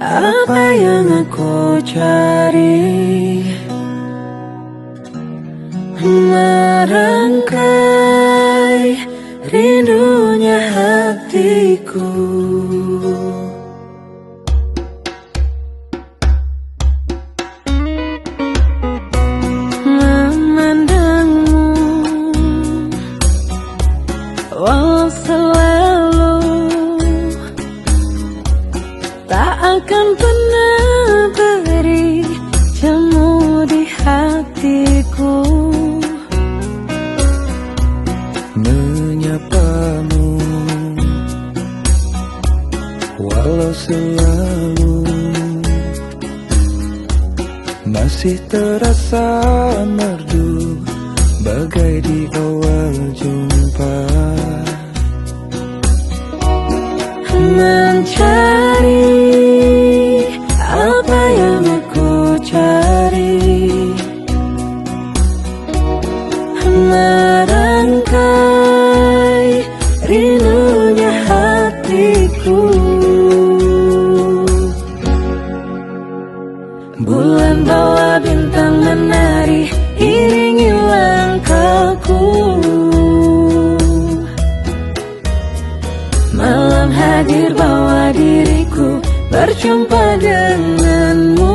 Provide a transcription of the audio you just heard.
Apa yang aku cari, merangkai rindunya hatiku. Memandangmu walau selalu tak akan pernah beri jemu di hatiku. Menyapamu walau selalu masih terasa merdu bagai di awal jumpa. Mencari apa yang aku cari, merangkai rindunya hatiku. Bulan bawa bintang menari, iringi langkahku. Malam hadir bawa diriku berjumpa denganmu.